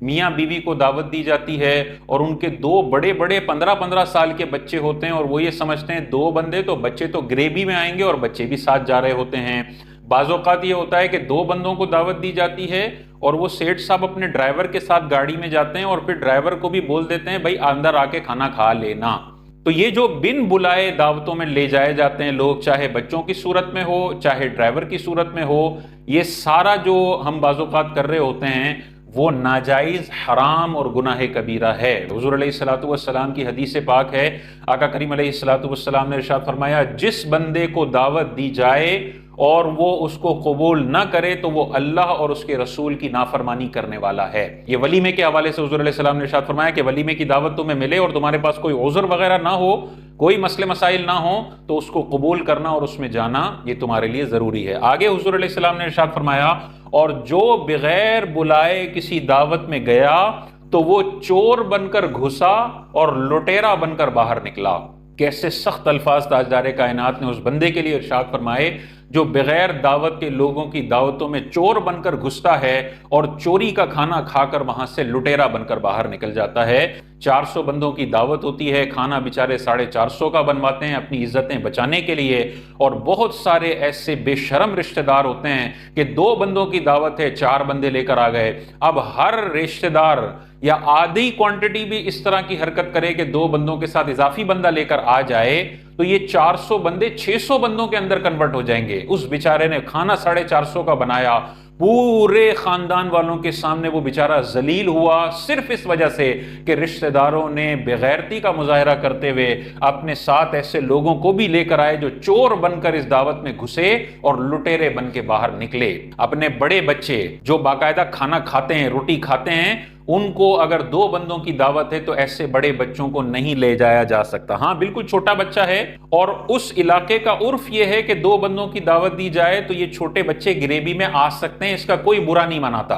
मियाँ बीवी को दावत दी जाती है और उनके दो बड़े बड़े 15-15 साल के बच्चे होते हैं और वो ये समझते हैं दो बंदे तो बच्चे तो ग्रेवी में आएंगे और बच्चे भी साथ जा रहे होते हैं। बाज़ औक़ात ये होता है कि दो बंदों को दावत दी जाती है और वो सेठ साहब अपने ड्राइवर के साथ गाड़ी में जाते हैं और फिर ड्राइवर को भी बोल देते हैं भाई अंदर आके खाना खा लेना। तो ये जो बिन बुलाए दावतों में ले जाए जाते हैं लोग, चाहे बच्चों की सूरत में हो चाहे ड्राइवर की सूरत में हो, ये सारा जो हम बाज़ औक़ात कर रहे होते हैं वो नाजायज, हराम और गुनाह कबीरा है। हुज़ूर अलैहिस्सलातु वस्सलाम की हदीस पाक है, आका करीम अलैहिस्सलातु वस्सलाम ने इरशाद फरमाया, जिस बंदे को दावत दी जाए और वो उसको कबूल ना करे तो वो अल्लाह और उसके रसूल की नाफरमानी करने वाला है। ये वलीमे के हवाले से हुज़ूर अलैहिस्सलाम ने इरशाद फरमाया कि वलीमे की दावत तुम्हें मिले और तुम्हारे पास कोई उज़्र वगैरह ना हो, कोई मसले मसाइल ना हो, तो उसको कबूल करना और उसमें जाना ये तुम्हारे लिए ज़रूरी है। आगे हुज़ूर अलैहिस्सलाम ने इरशाद फरमाया, और जो बगैर बुलाए किसी दावत में गया तो वो चोर बनकर घुसा और लुटेरा बनकर बाहर निकला। कैसे सख्त अल्फाज ताजदार कायनात ने उस बंदे के लिए इरशाद फरमाए जो बगैर दावत के लोगों की दावतों में चोर बनकर घुसता है और चोरी का खाना खाकर वहां से लुटेरा बनकर बाहर निकल जाता है। 400 बंदों की दावत होती है, खाना बेचारे 450 का बनवाते हैं अपनी इज्जतें बचाने के लिए, और बहुत सारे ऐसे बेशरम रिश्तेदार होते हैं कि 2 बंदों की दावत है, 4 बंदे लेकर आ गए। अब हर रिश्तेदार या आधी क्वांटिटी भी इस तरह की हरकत करे कि 2 बंदों के साथ इजाफी बंदा लेकर आ जाए तो ये 400 बंदे 600 बंदों के अंदर कन्वर्ट हो जाएंगे। उस बेचारे ने खाना 450 का बनाया, पूरे खानदान वालों के सामने वो बेचारा जलील हुआ सिर्फ इस वजह से कि रिश्तेदारों ने बेगैरती का मुजाहरा करते हुए अपने साथ ऐसे लोगों को भी लेकर आए जो चोर बनकर इस दावत में घुसे और लुटेरे बन के बाहर निकले। अपने बड़े बच्चे जो बाकायदा खाना खाते हैं, रोटी खाते हैं, उनको अगर 2 बंदों की दावत है तो ऐसे बड़े बच्चों को नहीं ले जाया जा सकता। हाँ, बिल्कुल छोटा बच्चा है और उस इलाके का उर्फ यह है कि 2 बंदों की दावत दी जाए तो ये छोटे बच्चे ग्रेवी में आ सकते हैं, इसका कोई बुरा नहीं मनाता।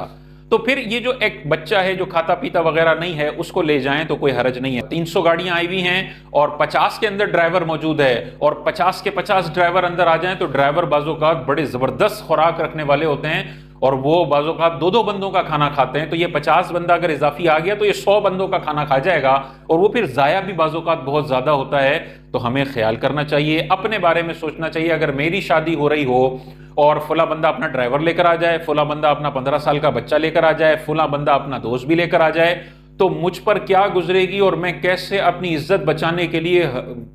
तो फिर ये जो एक बच्चा है जो खाता पीता वगैरह नहीं है उसको ले जाएं तो कोई हरज नहीं है। 300 गाड़ियां आई हुई हैं और 50 के अंदर ड्राइवर मौजूद है और 50 के 50 ड्राइवर अंदर आ जाएं तो ड्राइवर बाज़-औक़ात बड़े जबरदस्त खुराक रखने वाले होते हैं और वो बाज़-औक़ात 2-2 बंदों का खाना खाते हैं। तो ये 50 बंदा अगर इजाफी आ गया तो ये 100 बंदों का खाना खा जाएगा और वो फिर ज़ाया भी बाज़-औक़ात बहुत ज़्यादा होता है। तो हमें ख्याल करना चाहिए, अपने बारे में सोचना चाहिए। अगर मेरी शादी हो रही हो और फला बंदा अपना ड्राइवर लेकर आ जाए, फला बंदा अपना 15 साल का बच्चा लेकर आ जाए, फला बंदा अपना दोस्त भी लेकर आ जाए, तो मुझ पर क्या गुजरेगी और मैं कैसे अपनी इज्जत बचाने के लिए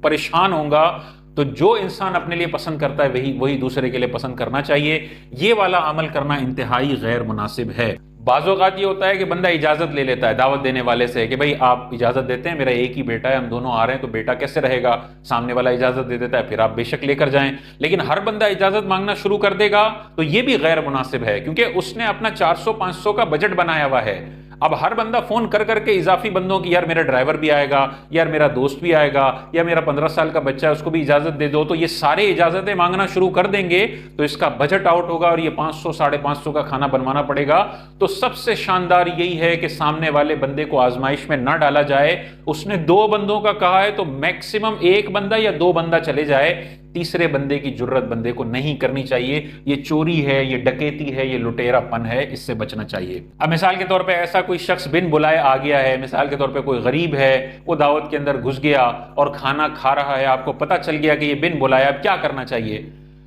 परेशान होऊंगा। तो जो इंसान अपने लिए पसंद करता है वही दूसरे के लिए पसंद करना चाहिए। ये वाला अमल करना इंतहाई गैर मुनासिब है। बाज़ औक़ात ये होता है कि बंदा इजाज़त ले लेता है दावत देने वाले से कि भाई आप इजाज़त देते हैं, मेरा एक ही बेटा है, हम दोनों आ रहे हैं, तो बेटा कैसे रहेगा। सामने वाला इजाज़त दे देता है, फिर आप बेशक लेकर जाएं। लेकिन हर बंदा इजाज़त मांगना शुरू कर देगा तो ये भी गैर मुनासिब है क्योंकि उसने अपना 400-500 का बजट बनाया हुआ है। अब हर बंदा फोन कर करके इजाफी बंदों की, यार मेरा ड्राइवर भी आएगा, यार मेरा दोस्त भी आएगा, या मेरा 15 साल का बच्चा है उसको भी इजाजत दे दो, तो ये सारे इजाजतें मांगना शुरू कर देंगे तो इसका बजट आउट होगा और ये 500-550 का खाना बनवाना पड़ेगा। तो सबसे शानदार यही है कि सामने वाले बंदे को आजमाइश में ना डाला जाए। उसने 2 बंदों का कहा है तो मैक्सिमम 1 बंदा या 2 बंदा चले जाए, तीसरे बंदे की जुर्रत बंदे को नहीं करनी चाहिए। ये चोरी है, ये डकैती है, ये लुटेरापन है, इससे बचना चाहिए। अब मिसाल के तौर पे ऐसा कोई शख्स बिन बुलाए आ गया है, मिसाल के तौर पे कोई गरीब है, वो दावत के अंदर घुस गया और खाना खा रहा है, आपको पता चल गया कि ये बिन बुलाया, अब क्या करना चाहिए।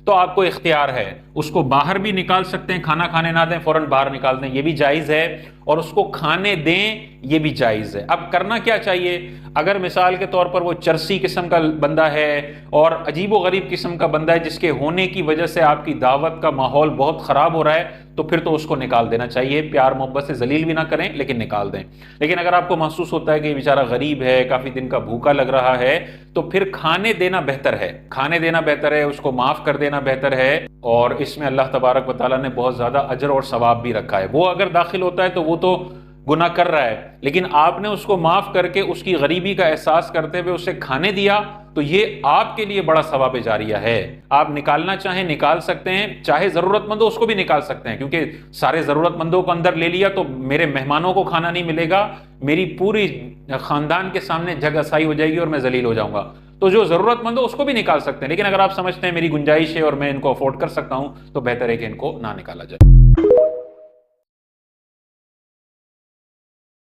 तो आपको इख्तियार है, उसको बाहर भी निकाल सकते हैं, खाना खाने ना दें फौरन बाहर निकाल दें, ये भी जायज़ है, और उसको खाने दें, ये भी जायज़ है। अब करना क्या चाहिए, अगर मिसाल के तौर पर वो चरसी किस्म का बंदा है और अजीब व गरीब किस्म का बंदा है जिसके होने की वजह से आपकी दावत का माहौल बहुत ख़राब हो रहा है, तो फिर तो उसको निकाल देना चाहिए। प्यार मोहब्बत से जलील भी ना करें लेकिन निकाल दें। लेकिन अगर आपको महसूस होता है कि बेचारा गरीब है, काफ़ी दिन का भूखा लग रहा है, तो फिर खाने देना बेहतर है, खाने देना बेहतर है, उसको माफ़ कर देना बेहतर है। और इसमें अल्लाह तबारक व तआला ने बहुत ज़्यादा अजर और सवाब भी रखा है। वो अगर दाखिल होता है तो वो तो गुनाह कर रहा है, लेकिन आपने उसको माफ़ करके उसकी गरीबी का एहसास करते हुए उसे खाने दिया, तो ये आपके लिए बड़ा सवाब जारिया है। आप निकालना चाहें निकाल सकते हैं, चाहे ज़रूरतमंद हो उसको भी निकाल सकते हैं, क्योंकि सारे ज़रूरतमंदों को अंदर ले लिया तो मेरे मेहमानों को खाना नहीं मिलेगा, मेरी पूरी ख़ानदान के सामने जगहसाई हो जाएगी और मैं जलील हो जाऊंगा। तो जो ज़रूरतमंद हो उसको भी निकाल सकते हैं, लेकिन अगर आप समझते हैं मेरी गुंजाइश है और मैं इनको अफोर्ड कर सकता हूं, तो बेहतर है कि इनको ना निकाला जाए।